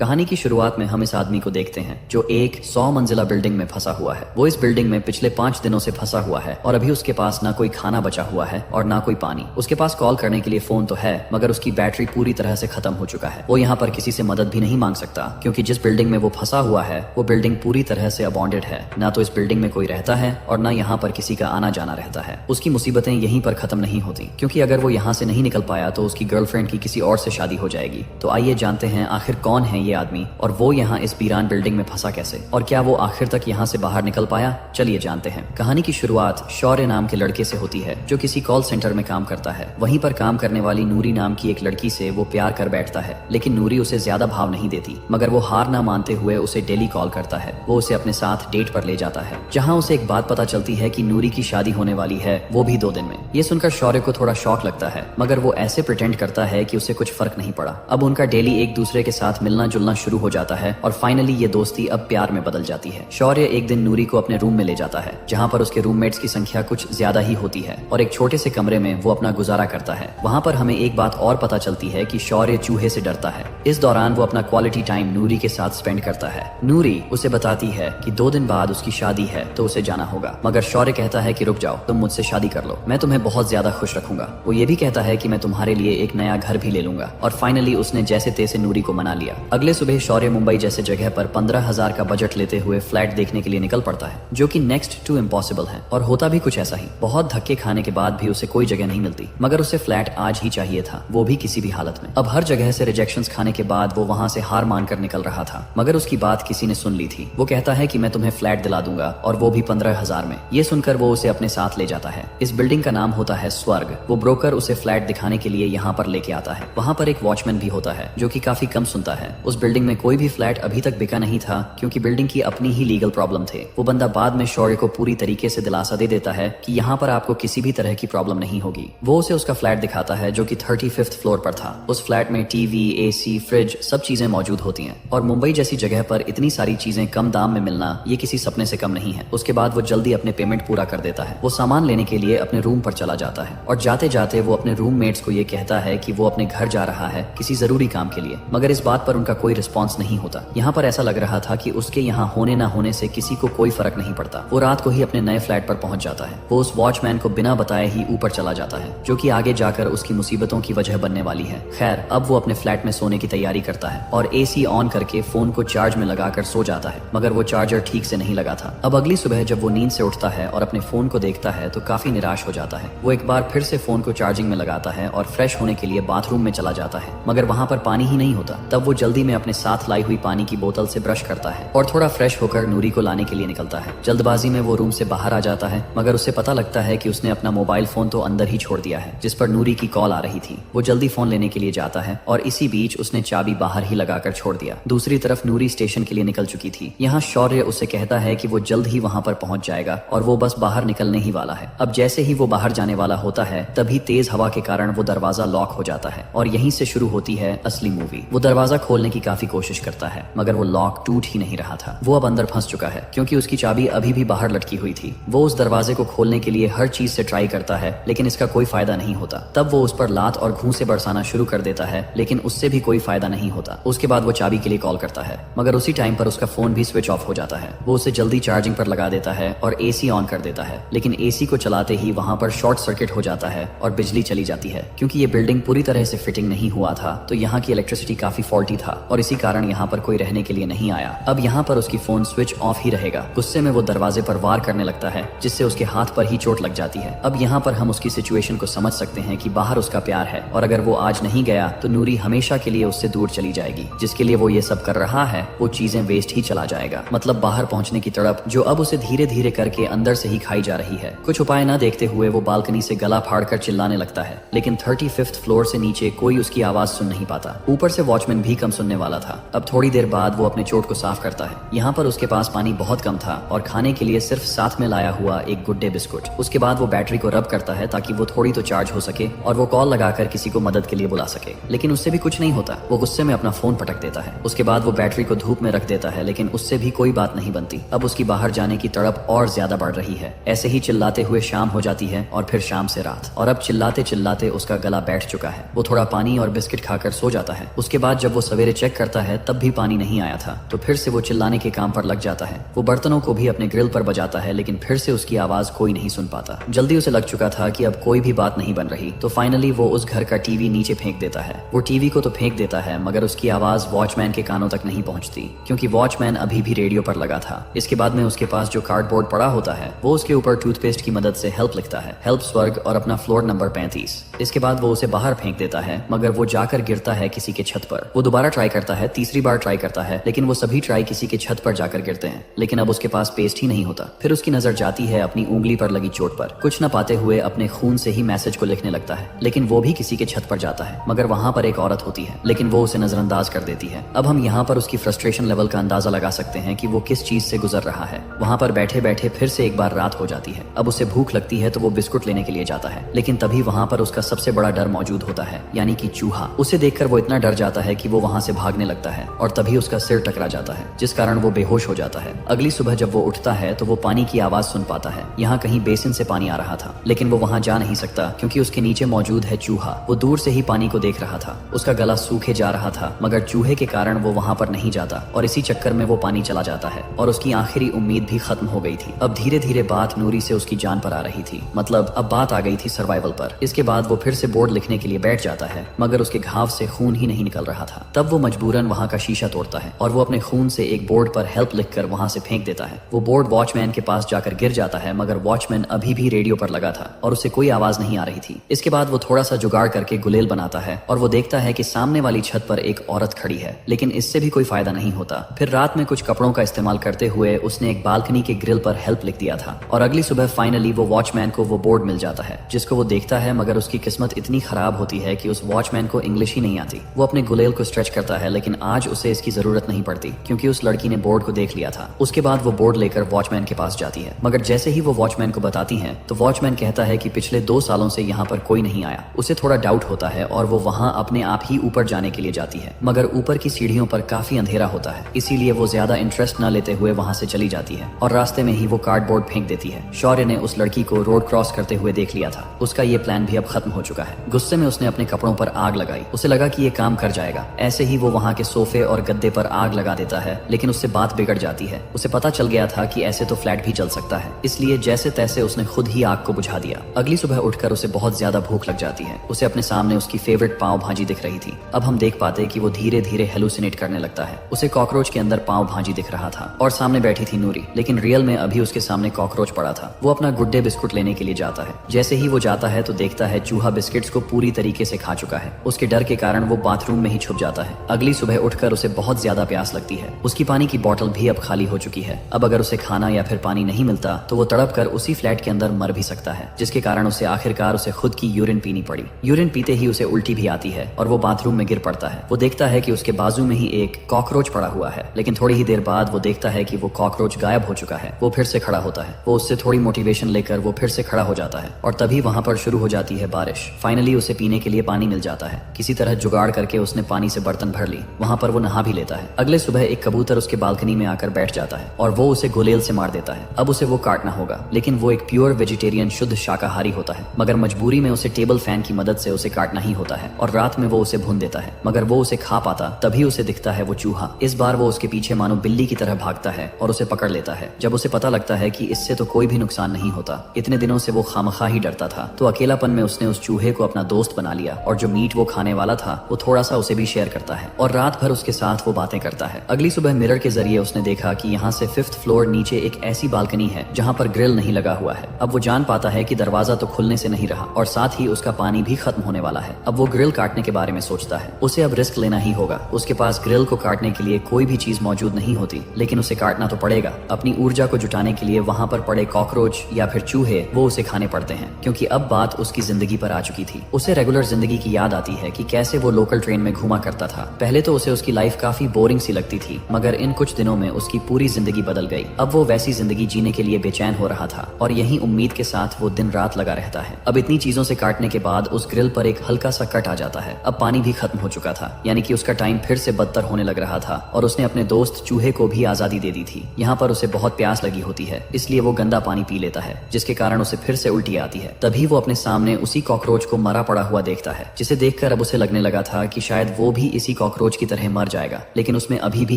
कहानी की शुरुआत में हम इस आदमी को देखते हैं जो एक 100 मंजिला बिल्डिंग में फंसा हुआ है। वो इस बिल्डिंग में पिछले 5 दिनों से फंसा हुआ है और अभी उसके पास ना कोई खाना बचा हुआ है और ना कोई पानी। उसके पास कॉल करने के लिए फोन तो है मगर उसकी बैटरी पूरी तरह से खत्म हो चुका है। वो यहाँ पर किसी से मदद भी नहीं मांग सकता क्योंकि जिस बिल्डिंग में वो फंसा हुआ है वो बिल्डिंग पूरी तरह से अबॉन्डेड है। ना तो इस बिल्डिंग में कोई रहता है और ना यहाँ पर किसी का आना जाना रहता है। उसकी मुसीबतें यहीं पर खत्म नहीं होती क्योंकि अगर वो यहाँ से नहीं निकल पाया तो उसकी गर्लफ्रेंड की किसी और से शादी हो जाएगी। तो आइए जानते हैं आखिर कौन है ये आदमी और वो यहाँ इस वीरान बिल्डिंग में फंसा कैसे और क्या वो आखिर तक यहाँ से बाहर निकल पाया। चलिए जानते हैं। कहानी की शुरुआत शौर्य नाम के लड़के से होती है जो किसी कॉल सेंटर में काम करता है। वहीं पर काम करने वाली नूरी नाम की एक लड़की से वो प्यार कर बैठता है लेकिन नूरी उसे ज्यादा भाव नहीं देती मगर वो हार ना मानते हुए उसे डेली कॉल करता है। वो उसे अपने साथ डेट पर ले जाता है जहाँ उसे एक बात पता चलती है कि नूरी की शादी होने वाली है, वो भी 2 दिन में। ये सुनकर शौर्य को थोड़ा शौक लगता है मगर वो ऐसे प्रिटेंड करता है कि उसे कुछ फर्क नहीं पड़ा। अब उनका डेली एक दूसरे के साथ मिलना जुलना शुरू हो जाता है और फाइनली ये दोस्ती अब प्यार में बदल जाती है। शौर्य एक दिन नूरी को अपने रूम में ले जाता है जहाँ पर उसके रूममेट्स की संख्या कुछ ज्यादा ही होती है और एक छोटे से कमरे में वो अपना गुजारा करता है। वहाँ पर हमें एक बात और पता चलती है कि शौर्य चूहे से डरता है। इस दौरान वो अपना क्वालिटी टाइम नूरी के साथ स्पेंड करता है। नूरी उसे बताती है कि 2 दिन बाद उसकी शादी है तो उसे जाना होगा मगर शौर्य कहता है कि रुक जाओ, तुम मुझसे शादी कर लो, मैं तुम्हें बहुत ज्यादा खुश रखूंगा। वो ये भी कहता है कि मैं तुम्हारे लिए एक नया घर भी ले लूंगा और फाइनली उसने जैसे तैसे नूरी को मना लिया। अगले सुबह शौर्य मुंबई जैसे जगह पर 15,000 का बजट लेते हुए फ्लैट देखने के लिए निकल पड़ता है जो कि नेक्स्ट टू इम्पॉसिबल है और होता भी कुछ ऐसा ही। बहुत धक्के खाने के बाद भी उसे कोई जगह नहीं मिलती मगर उसे फ्लैट आज ही चाहिए था, वो भी किसी भी हालत में। अब हर जगह से रिजेक्शंस खाने के बाद वो वहाँ से हार मानकर निकल रहा था मगर उसकी बात किसी ने सुन ली थी। वो कहता है कि मैं तुम्हें फ्लैट दिला दूंगा और वो भी 15,000 में। ये सुनकर वो उसे अपने साथ ले जाता है। इस बिल्डिंग का नाम होता है स्वर्ग। वो ब्रोकर उसे फ्लैट दिखाने के लिए यहाँ पर लेके आता है। वहाँ पर एक वॉचमैन भी होता है जो कि काफी कम सुनता है। उस बिल्डिंग में कोई भी फ्लैट अभी तक बिका नहीं था क्योंकि बिल्डिंग की अपनी ही लीगल प्रॉब्लम थे। वो बंदा बाद में शौर्य को पूरी तरीके से दिलासा दे देता है कि यहाँ पर आपको किसी भी तरह की प्रॉब्लम नहीं होगी। वो उसे उसका फ्लैट दिखाता है जो कि 35th फ्लोर पर था। उस फ्लैट में टीवी, एसी, फ्रिज सब चीजें मौजूद होती हैं और मुंबई जैसी जगह पर इतनी सारी चीजें कम दाम में मिलना ये किसी सपने से कम नहीं है। उसके बाद वो जल्दी अपने पेमेंट पूरा कर देता है। वो सामान लेने के लिए अपने रूम पर चला जाता है और जाते जाते वो अपने रूममेट्स को ये कहता है कि वो अपने घर जा रहा है किसी जरूरी काम के लिए मगर इस बात पर उनका कोई रिस्पॉन्स नहीं होता। यहाँ पर ऐसा लग रहा था कि उसके यहाँ होने ना होने से किसी को कोई फर्क नहीं पड़ता। वो रात को ही अपने नए फ्लैट पर पहुंच जाता है। वो उस वॉचमैन को बिना बताए ही ऊपर चला जाता है जो कि आगे जाकर उसकी मुसीबतों की वजह बनने वाली है। खैर अब वो अपने फ्लैट में सोने की तैयारी करता है और एसी ऑन करके फोन को चार्ज में लगाकर सो जाता है मगर वो चार्जर ठीक से नहीं लगा था। अब अगली सुबह जब वो नींद से उठता है और अपने फोन को देखता है तो काफी निराश हो जाता है। वो एक बार फिर से फोन को चार्जिंग में लगाता है और फ्रेश होने के लिए बाथरूम में चला जाता है मगर वहाँ पर पानी ही नहीं होता। तब वो जल्दी में अपने साथ लाई हुई पानी की बोतल से ब्रश करता है और थोड़ा फ्रेश होकर नूरी को लाने के लिए निकलता है। जल्दबाजी में वो रूम से बाहर आ जाता है मगर उसे पता लगता है कि उसने अपना मोबाइल फोन तो अंदर ही छोड़ दिया है जिस पर नूरी की कॉल आ रही थी। वो जल्दी फोन लेने के लिए जाता है और इसी बीच उसने चाबी बाहर ही लगाकर छोड़ दिया। दूसरी तरफ नूरी स्टेशन के लिए निकल चुकी थी। यहाँ शौर्य उसे कहता है कि वो जल्द ही वहाँ पर पहुंच जाएगा और वो बस बाहर निकलने ही वाला है। अब जैसे ही वो बाहर जाने वाला होता है तभी तेज हवा के कारण वो दरवाजा लॉक हो जाता है और यहीं से शुरू होती है असली मूवी। वो दरवाजा खोलने की काफी कोशिश करता है मगर वो लॉक टूट ही नहीं रहा था। वो अब अंदर फंस चुका है क्योंकि उसकी चाबी अभी भी बाहर लटकी हुई थी। वो उस दरवाजे को खोलने के लिए हर चीज से ट्राई करता है लेकिन इसका कोई फायदा नहीं होता। तब वो उस पर लात और घूंसे बरसाना शुरू कर देता है लेकिन उससे भी कोई फायदा नहीं होता। उसके बाद वो चाबी के लिए कॉल करता है मगर उसी टाइम पर उसका फोन भी स्विच ऑफ हो जाता है। वो उसे जल्दी चार्जिंग पर लगा देता है और एसी ऑन कर देता है लेकिन एसी को चलाते ही वहाँ पर शॉर्ट सर्किट हो जाता है और बिजली चली जाती है। क्योंकि ये बिल्डिंग पूरी तरह से फिटिंग नहीं हुआ था तो यहाँ की इलेक्ट्रिसिटी काफी फॉल्टी था और इसी कारण यहाँ पर कोई रहने के लिए नहीं आया। अब यहाँ पर उसकी फोन स्विच ऑफ ही रहेगा। गुस्से में वो दरवाजे पर वार करने लगता है जिससे उसके हाथ पर ही चोट लग जाती है। अब यहाँ पर हम उसकी सिचुएशन को समझ सकते हैं कि बाहर उसका प्यार है और अगर वो आज नहीं गया तो नूरी हमेशा के लिए उससे दूर चली जाएगी। जिसके लिए वो ये सब कर रहा है वो चीजें वेस्ट ही चला जाएगा। मतलब बाहर पहुंचने की तड़प जो अब उसे धीरे धीरे करके अंदर से ही खाई जा रही है। कुछ उपाय न देखते हुए वो बालकनी से गला फाड़कर चिल्लाने लगता है लेकिन 35th फ्लोर से नीचे कोई उसकी आवाज सुन नहीं पाता। ऊपर से वॉचमैन भी कम सुनने वाला था। अब थोड़ी देर बाद वो अपने चोट को साफ करता है। यहाँ पर उसके पास पानी बहुत कम था और खाने के लिए सिर्फ साथ में लाया हुआ एक गुड डे बिस्कुट। उसके बाद वो बैटरी को रब करता है ताकि वो थोड़ी तो चार्ज हो सके और वो कॉल लगाकर किसी को मदद के लिए बुला सके लेकिन उससे भी कुछ नहीं होता। वो गुस्से में अपना फोन पटक देता है। उसके बाद वो बैटरी को धूप में रख देता है लेकिन उससे भी कोई बात नहीं बनती। अब उसकी बाहर जाने की तड़प और ज्यादा बढ़ रही है। ऐसे ही चिल्लाते हुए शाम हो जाती है और फिर शाम से रात और अब चिल्लाते चिल्लाते उसका गला बैठ चुका है। वो थोड़ा पानी और बिस्किट खाकर सो जाता है। उसके बाद जब वो सवेरे चेक चेक करता है तब भी पानी नहीं आया था। तो फिर से वो चिल्लाने के काम पर लग जाता है। वो बर्तनों को भी अपने ग्रिल पर बजाता है, लेकिन फिर से उसकी आवाज कोई नहीं सुन पाता। जल्दी उसे लग चुका था कि अब कोई भी बात नहीं बन रही, तो फाइनली वो उस घर का टीवी नीचे फेंक देता है। वो टीवी को तो फेंक देता है, मगर उसकी आवाज वॉचमैन के कानों तक नहीं पहुंचती, क्योंकि वॉचमैन अभी भी रेडियो पर लगा था। इसके बाद में उसके पास जो कार्डबोर्ड पड़ा होता है, वो उसके ऊपर टूथपेस्ट की मदद से हेल्प लिखता है, हेल्प स्वर्ग और अपना फ्लोर नंबर 35। इसके बाद वो उसे बाहर फेंक देता है, मगर वो जाकर गिरता है किसी के छत पर। वो दोबारा ट्राई करता है, तीसरी बार ट्राई करता है, लेकिन वो सभी ट्राई किसी के छत पर जाकर गिरते हैं। लेकिन अब उसके पास पेस्ट ही नहीं होता। फिर उसकी नजर जाती है अपनी उंगली पर लगी चोट पर। कुछ न पाते हुए अपने खून से ही मैसेज को लिखने लगता है, लेकिन वो भी किसी के छत पर जाता है, मगर वहां पर एक औरत होती है, लेकिन वो उसे नजरअंदाज कर देती है। अब हम यहाँ पर उसकी फ्रस्ट्रेशन लेवल का अंदाजा लगा सकते हैं कि वो किस चीज से गुजर रहा है। वहां पर बैठे बैठे फिर से एक बार रात हो जाती है। अब उसे भूख लगती है तो वो बिस्कुट लेने के लिए जाता है, लेकिन तभी वहां पर उसका सबसे बड़ा डर मौजूद होता है, यानी कि चूहा। उसे देखकर वो इतना डर जाता है कि वो वहां से भागने लगता है, और तभी उसका सिर टकरा जाता है, जिस कारण वो बेहोश हो जाता है। अगली सुबह जब वो उठता है तो वो पानी की आवाज सुन पाता है। यहाँ कहीं बेसिन से पानी आ रहा था, लेकिन वो वहां जा नहीं सकता, क्योंकि उसके नीचे मौजूद है चूहा। वो दूर से ही पानी को देख रहा था। उसका गला सूखे जा रहा था, मगर चूहे के कारण वो वहां पर नहीं जाता, और इसी चक्कर में वो पानी चला जाता है, और उसकी आखिरी उम्मीद भी खत्म हो गई थी। अब धीरे धीरे बात नूरी से उसकी जान पर आ रही थी, मतलब अब बात आ गई थी सर्वाइवल पर। इसके बाद वो फिर से बोर्ड लिखने के लिए बैठ जाता है, मगर उसके घाव से खून ही नहीं निकल रहा था। तब वो मजबूरन वहां का शीशा तोड़ता है, और वो अपने खून से एक बोर्ड पर हेल्प लिखकर वहां से फेंक देता है। वो बोर्ड वॉचमैन के पास जाकर गिर जाता है, मगर वॉचमैन अभी भी रेडियो पर लगा था, और उसे कोई आवाज नहीं आ रही थी। इसके बाद वो थोड़ा सा जुगाड़ करके गुलेल बनाता है, और वो देखता है कि सामने वाली छत पर एक औरत खड़ी है, लेकिन इससे भी कोई फायदा नहीं होता। फिर रात में कुछ कपड़ों का इस्तेमाल करते हुए उसने एक बालकनी के ग्रिल पर हेल्प लिख दिया था, और अगली सुबह फाइनली वो वॉचमैन को वो बोर्ड मिल जाता है, जिसको वो देखता है, मगर उसकी किस्मत इतनी खराब होती है कि उस वॉचमैन को इंग्लिश ही नहीं आती। वो अपने गुलेल को स्ट्रेच करता है, लेकिन आज उसे इसकी जरूरत नहीं पड़ती, क्योंकि उस लड़की ने बोर्ड को देख लिया था। उसके बाद वो बोर्ड लेकर वॉचमैन के पास जाती है, मगर जैसे ही वो वॉचमैन को बताती है तो वॉचमैन कहता है कि पिछले 2 सालों से यहाँ पर कोई नहीं आया। उसे थोड़ा डाउट होता है, और वो वहाँ अपने आप ही ऊपर जाने के लिए जाती है, मगर ऊपर की सीढ़ियों पर काफी अंधेरा होता है, इसीलिए वो ज्यादा इंटरेस्ट न लेते हुए वहाँ से चली जाती है, और रास्ते में ही वो कार्डबोर्ड फेंक देती है। शौर्य ने उस लड़की को रोड क्रॉस करते हुए देख लिया था। उसका ये प्लान भी अब खत्म हो चुका है। गुस्से में उसने अपने कपड़ों पर आग लगाई। उसे लगा कि ये काम कर जाएगा। ऐसे ही वो वहाँ के सोफे और गद्दे पर आग लगा देता है, लेकिन उससे बात बिगड़ जाती है। उसे पता चल गया था कि ऐसे तो फ्लैट भी जल सकता है, इसलिए जैसे तैसे उसने खुद ही आग को बुझा दिया। अगली सुबह उठकर उसे बहुत ज्यादा भूख लग जाती है। उसे अपने सामने उसकी फेवरेट पाव भाजी दिख रही थी। अब हम देख पाते कि वो धीरे धीरे हेलुसिनेट करने लगता है। उसे कॉकरोच के अंदर पाव भाजी दिख रहा था, और सामने बैठी थी नूरी, लेकिन रियल में अभी उसके सामने कॉकरोच पड़ा था। वो अपना गुड्डे बिस्कुट लेने के लिए जाता है। जैसे ही वो जाता है तो देखता है चूहा बिस्किट्स को पूरी तरीके से खा चुका है। उसके डर के कारण वो बाथरूम में ही छुप जाता है। अगली सुबह उठकर उसे बहुत ज्यादा प्यास लगती है। उसकी पानी की बोतल भी अब खाली हो चुकी है। अब अगर उसे खाना या फिर पानी नहीं मिलता तो वो तड़प कर उसी फ्लैट के अंदर मर भी सकता है, जिसके कारण उसे आखिरकार उसे खुद की यूरिन पीनी पड़ी। यूरिन पीते ही उसे उल्टी भी आती है, और वो बाथरूम में गिर पड़ता है। वो देखता है कि उसके बाजू में ही एक कॉकरोच पड़ा हुआ है, लेकिन थोड़ी ही देर बाद वो देखता है कि वो कॉकरोच गायब हो चुका है। वो फिर से खड़ा होता है। वो उससे थोड़ी मोटिवेशन लेकर वो फिर से खड़ा हो जाता है, और तभी वहां पर शुरू हो जाती है बारिश। फाइनली उसे पीने के लिए पानी मिल जाता है। किसी तरह जुगाड़ करके उसने पानी से बर्तन भर ली। वहां पर वो नहा भी लेता है। अगले सुबह एक कबूतर उसके बालकनी में आकर बैठ जाता है, और वो उसे गुलेल से मार देता है। अब उसे वो काटना होगा, लेकिन वो एक प्योर वेजिटेरियन शुद्ध शाकाहारी होता है, मगर मजबूरी में उसे टेबल फैन की मदद से उसे काटना ही होता है, और रात में वो उसे भून देता है, मगर वो उसे खा पाता। तभी उसे दिखता है वो चूहा। इस बार वो उसके पीछे मानो बिल्ली की तरह भागता है और उसे पकड़ लेता है। जब उसे पता लगता है कि इससे तो कोई भी नुकसान नहीं होता, इतने दिनों से वो खामखा ही डरता था, तो अकेलापन में उसने उस चूहे को अपना दोस्त बना लिया, और जो मीट वो खाने वाला था वो थोड़ा सा उसे भी शेयर करता है, और रात भर उसके साथ वो बातें करता है। अगली सुबह मिरर के जरिए उसने देखा कि यहाँ से 5th फ्लोर नीचे एक ऐसी बालकनी है जहाँ पर ग्रिल नहीं लगा हुआ है। अब वो जान पाता है कि दरवाजा तो खुलने से नहीं रहा, और साथ ही उसका पानी भी खत्म होने वाला है। अब वो ग्रिल काटने के बारे में सोचता है। उसे अब रिस्क लेना ही होगा। उसके पास ग्रिल को काटने के लिए कोई भी चीज मौजूद नहीं होती, लेकिन उसे काटना तो पड़ेगा। अपनी ऊर्जा को जुटाने के लिए वहाँ पर पड़े कॉकरोच या फिर चूहे वो उसे खाने पड़ते हैं, क्योंकि अब बात उसकी जिंदगी पर आ चुकी थी। उसे रेगुलर जिंदगी की याद आती है कि कैसे वो लोकल ट्रेन में घूमा करता था। पहले तो उसे उसकी लाइफ काफी बोरिंग सी लगती थी, मगर इन कुछ दिनों में उसकी पूरी जिंदगी बदल गई। अब वो वैसी जिंदगी जीने के लिए बेचैन हो रहा था, और यही उम्मीद के साथ वो दिन रात लगा रहता है। अब इतनी चीजों से काटने के बाद उस ग्रिल पर एक हल्का सा कट आ जाता है। अब पानी भी खत्म हो चुका था, यानी कि उसका टाइम फिर से बदतर होने लग रहा था, और उसने अपने दोस्त चूहे को भी आजादी दे दी थी। यहाँ पर उसे बहुत प्यास लगी होती है, इसलिए वो गंदा पानी पी लेता है, जिसके कारण उसे फिर से उल्टी आती है। तभी वो अपने सामने उसी कॉकरोच को मरा पड़ा हुआ देखता है, जिसे देखकर अब उसे लगने लगा था कि शायद वो भी इसी कॉकरोच की तरह मर जाएगा, लेकिन उसमें अभी भी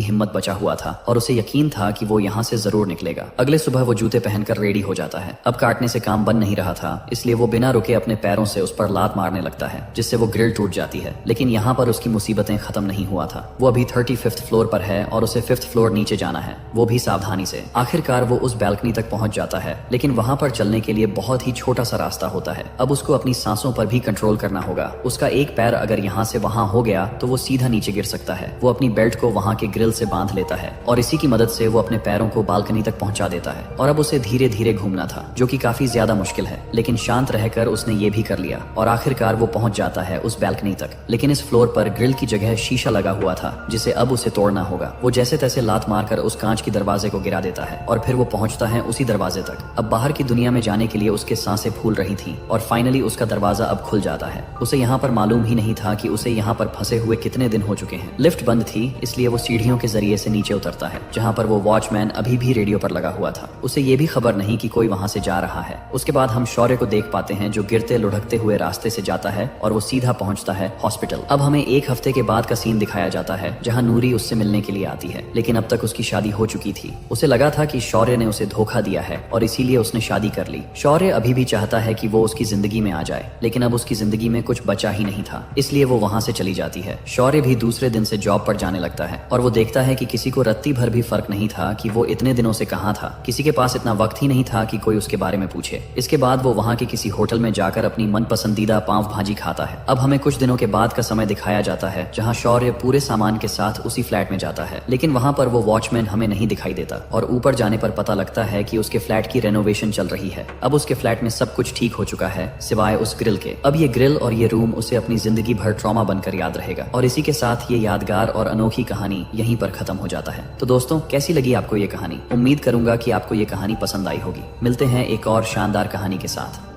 हिम्मत बचा हुआ था और उसे यकीन था कि वो यहाँ से जरूर निकलेगा। अगले सुबह वो जूते पहनकर रेडी हो जाता है। अब काटने से काम बन नहीं रहा था, इसलिए वो बिना रुके अपने पैरों से उस पर लात मारने लगता है, जिससे वो ग्रिल टूट जाती है। लेकिन यहाँ पर उसकी मुसीबतें खत्म नहीं हुआ था। वो अभी 35th फ्लोर पर है और उसे 5th फ्लोर नीचे जाना है, वो भी सावधानी से। आखिरकार वो उस बैल्कनी तक पहुंच जाता है, लेकिन वहां पर चलने के लिए बहुत ही छोटा सा रास्ता होता है। अब उसको अपनी सांसों पर भी कंट्रोल करना होगा। उसका एक पैर अगर यहाँ से वहां हो गया तो वो सीधा नीचे गिर सकता है। वो अपनी बेल्ट को वहां के ग्रिल से बांध लेता है और इसी की मदद से वो अपने पैरों को बालकनी तक पहुंचा देता है। और अब उसे धीरे धीरे घूमना था, जो कि काफी ज्यादा मुश्किल है, लेकिन शांत रहकर उसने ये भी कर लिया और आखिरकार वो पहुंच जाता है उस बैल्कनी तक। लेकिन इस फ्लोर पर ग्रिल की जगह शीशा लगा हुआ था, जिसे अब उसे तोड़ना होगा। वो जैसे तैसे लात मारकर उस कांच की दरवाजे को गिरा देता है और फिर वो पहुंचता है उसी दरवाजे तक। अब बाहर की दुनिया में जाने के लिए उसके सांसें फूल रही थी और फाइनली उसका दरवाजा अब खुल जाता है। उसे यहाँ पर मालूम ही नहीं था कि उसे यहाँ पर फंसे हुए कितने दिन हो चुके हैं। लिफ्ट बंद थी, इसलिए वो सीढ़ियों के जरिए से नीचे उतरता है, जहाँ पर वो वॉचमैन अभी भी रेडियो पर लगा हुआ था। उसे ये भी खबर नहीं कि कोई वहां से जा रहा है। उसके बाद हम शौर्य को देख पाते हैं, जो गिरते लुढ़कते हुए रास्ते से जाता है और वो सीधा पहुंचता है हॉस्पिटल। अब हमें एक हफ्ते के बाद का सीन दिखाया जाता है, जहाँ नूरी उससे मिलने के लिए आती है, लेकिन अब तक उसकी शादी हो चुकी थी। उसे लगा था कि शौर्य ने उसे धोखा दिया है और इसीलिए उसने शादी कर ली। शौर्य अभी भी चाहता है कि वो उसकी जिंदगी में आ जाए, लेकिन अब उसकी जिंदगी में कुछ बचा ही नहीं था, इसलिए वो वहां से चली जाती है। शौर्य भी दूसरे दिन से जॉब पर जाने लगता है और वो देखता है कि किसी को रत्ती भर भी फर्क नहीं था कि वो इतने दिनों से कहाँ था। किसी के पास इतना वक्त ही नहीं था कि कोई उसके बारे में पूछे। इसके बाद वो वहाँ के किसी होटल में जाकर अपनी मन पसंदीदा पाव भाजी खाता है। अब हमें कुछ दिनों के बाद का समय दिखाया जाता है, जहाँ शौर्य पूरे सामान के साथ उसी फ्लैट में जाता है, लेकिन वहाँ पर वो वॉचमैन हमें नहीं दिखाई देता और ऊपर जाने पर पता लगता है कि उसके फ्लैट की रेनोवेशन चल रही है। अब उसके फ्लैट में सब कुछ ठीक हो चुका है सिवाय उस ग्रिल के। अब ये ग्रिल और ये रूम उसे अपनी जिंदगी भर ट्रॉमा बनकर याद रहेगा और इसी के साथ ये यादगार और अनोखी कहानी यहीं पर खत्म हो जाता है। तो दोस्तों, कैसी लगी आपको ये कहानी? उम्मीद करूंगा कि आपको ये कहानी पसंद आई होगी। मिलते हैं एक और शानदार कहानी के साथ।